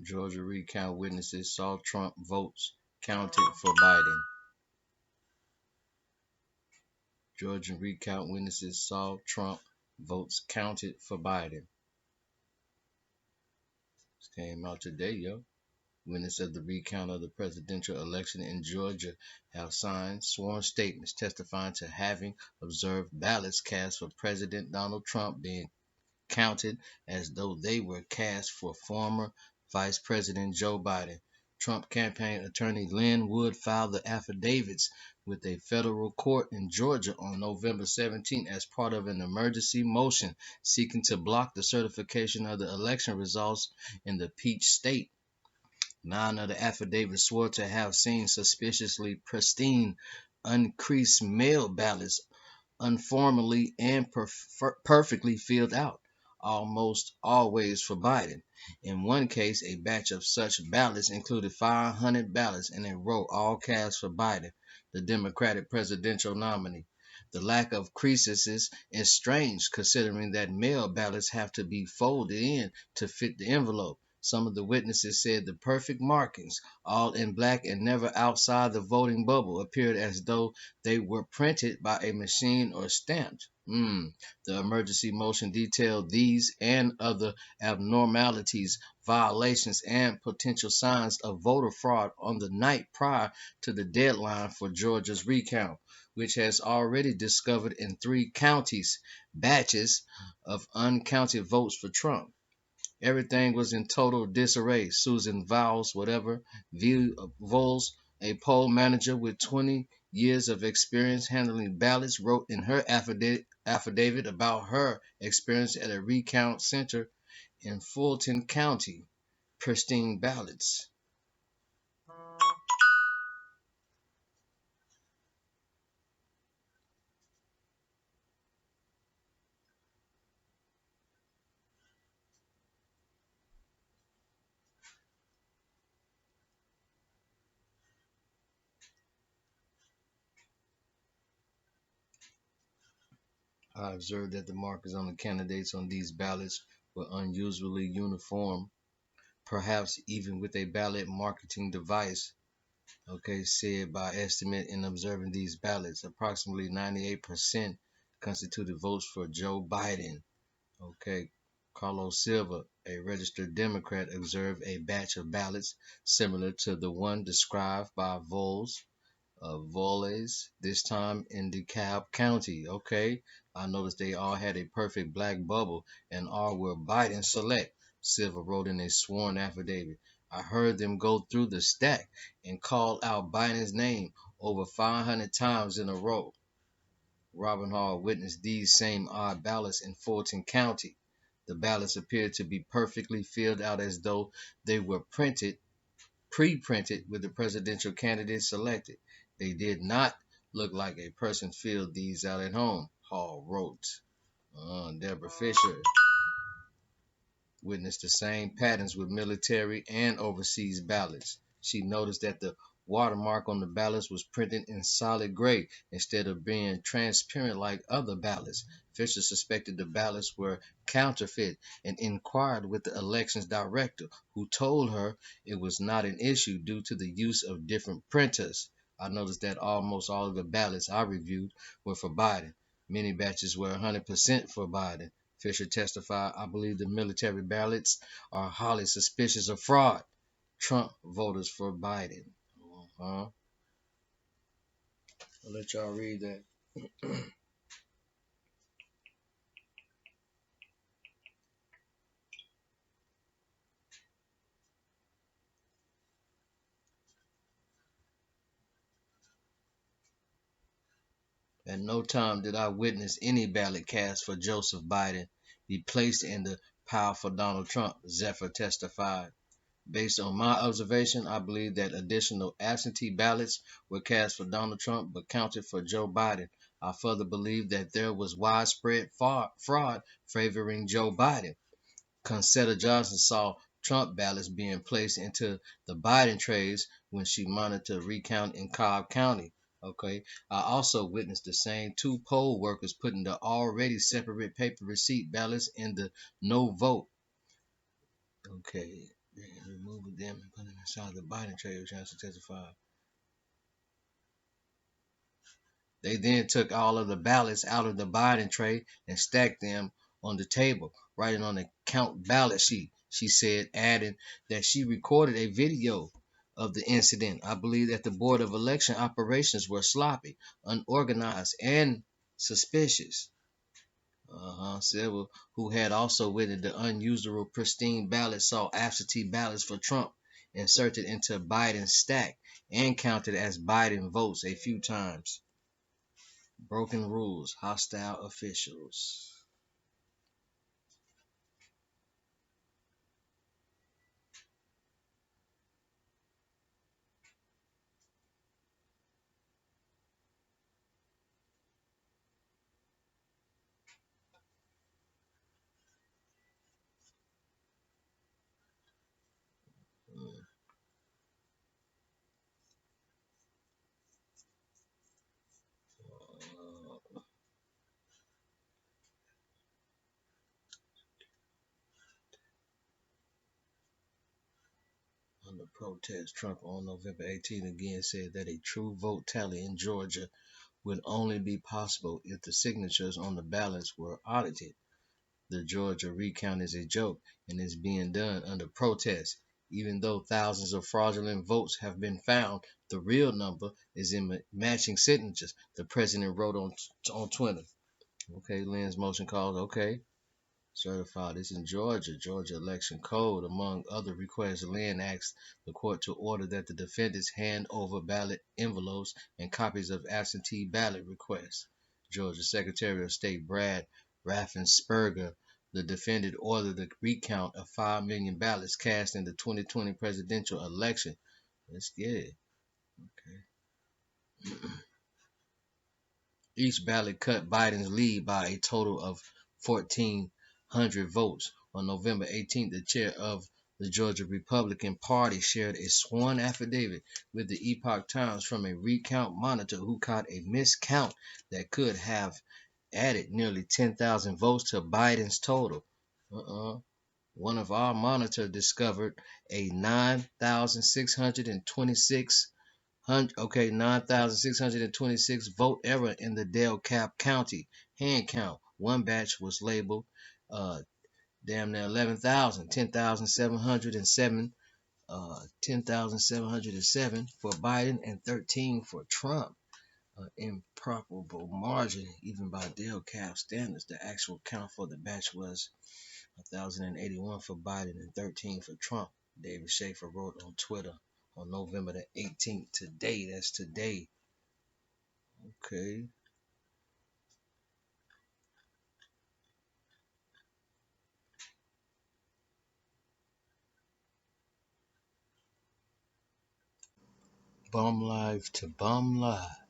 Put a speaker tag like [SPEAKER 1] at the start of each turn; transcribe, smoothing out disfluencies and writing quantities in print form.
[SPEAKER 1] Georgia recount witnesses saw Trump votes counted for Biden. Georgia recount witnesses saw Trump votes counted for Biden. This came out today, yo. Witnesses of the recount of the presidential election in Georgia have signed sworn statements testifying to having observed ballots cast for President Donald Trump being counted as though they were cast for former Vice President Joe Biden. Trump campaign attorney Lynn Wood filed the affidavits with a federal court in Georgia on November 17 as part of an emergency motion seeking to block the certification of the election results in the Peach State. 9 of the affidavits swore to have seen suspiciously pristine, uncreased mail ballots informally and perfectly filled out, almost always for Biden. In one case, a batch of such ballots included 500 ballots in a row, all cast for Biden, the Democratic presidential nominee. The lack of creases is strange considering that mail ballots have to be folded in to fit the envelope. Some of the witnesses said the perfect markings, all in black and never outside the voting bubble, appeared as though they were printed by a machine or stamped. The emergency motion detailed these and other abnormalities, violations, and potential signs of voter fraud on the night prior to the deadline for Georgia's recount, which has already discovered in 3 counties batches of uncounted votes for Trump. Everything was in total disarray. Susan Voles, a poll manager with 20 years of experience handling ballots, wrote in her affidavit about her experience at a recount center in Fulton County. Pristine ballots. I observed that the markers on the candidates on these ballots were unusually uniform, perhaps even with a ballot marketing device. Okay, said by estimate in observing these ballots, approximately 98% constituted votes for Joe Biden. Okay, Carlos Silva, a registered Democrat, observed a batch of ballots similar to the one described by Voles, this time in DeKalb County. Okay, I noticed they all had a perfect black bubble and all were Biden select. Silva wrote in a sworn affidavit. I heard them go through the stack and call out Biden's name over 500 times in a row. Robin Hall witnessed these same odd ballots in Fulton County. The ballots appeared to be perfectly filled out as though they were pre-printed with the presidential candidate selected. They did not look like a person filled these out at home, Hall wrote. Deborah Fisher witnessed the same patterns with military and overseas ballots. She noticed that the watermark on the ballots was printed in solid gray instead of being transparent like other ballots. Fisher suspected the ballots were counterfeit and inquired with the elections director, who told her it was not an issue due to the use of different printers. I noticed that almost all of the ballots I reviewed were for Biden. Many batches were 100% for Biden. Fisher testified, I believe the military ballots are highly suspicious of fraud. Trump voters for Biden. I'll let y'all read that. At no time did I witness any ballot cast for Joseph Biden be placed in the pile for Donald Trump, Zephyr testified. Based on my observation, I believe that additional absentee ballots were cast for Donald Trump but counted for Joe Biden. I further believe that there was widespread fraud favoring Joe Biden. Concetta Johnson saw Trump ballots being placed into the Biden trays when she monitored recount in Cobb County. Okay. I also witnessed the same 2 poll workers putting the already separate paper receipt ballots in the no vote. Okay. Removed them and put them inside the Biden tray, which has to testify. They then took all of the ballots out of the Biden tray and stacked them on the table, writing on the count ballot sheet. She said, adding that she recorded a video of the incident. I believe that the Board of Election Operations were sloppy, unorganized, and suspicious. Several who had also witnessed the unusual pristine ballots saw absentee ballots for Trump inserted into Biden's stack and counted as Biden votes a few times. Broken rules, hostile officials. Under protest, Trump on November 18 again said that a true vote tally in Georgia would only be possible if the signatures on the ballots were audited. The Georgia recount is a joke and is being done under protest. Even though thousands of fraudulent votes have been found, the real number is in matching signatures, the president wrote on Twitter. Okay, Lynn's motion calls. Okay. Certified. It's in Georgia, Georgia election code. Among other requests, Lynn asked the court to order that the defendants hand over ballot envelopes and copies of absentee ballot requests. Georgia Secretary of State Brad Raffensperger, the defendant, ordered the recount of 5 million ballots cast in the 2020 presidential election. Let's get it. Okay. Each ballot cut Biden's lead by a total of 1,400 votes. On November 18th, the chair of the Georgia Republican Party shared a sworn affidavit with the Epoch Times from a recount monitor who caught a miscount that could have added nearly 10,000 votes to Biden's total. One of our monitors discovered a 9,626 vote error in the DeKalb County hand count. One batch was labeled damn near 11,000, 10,707, 10,707 for Biden and 13 for Trump. Improbable margin, even by DeKalb standards. The actual count for the batch was 1,081 for Biden and 13 for Trump. David Schaefer wrote on Twitter on November the 18th. Today, that's today. Okay. Bum live to bum live.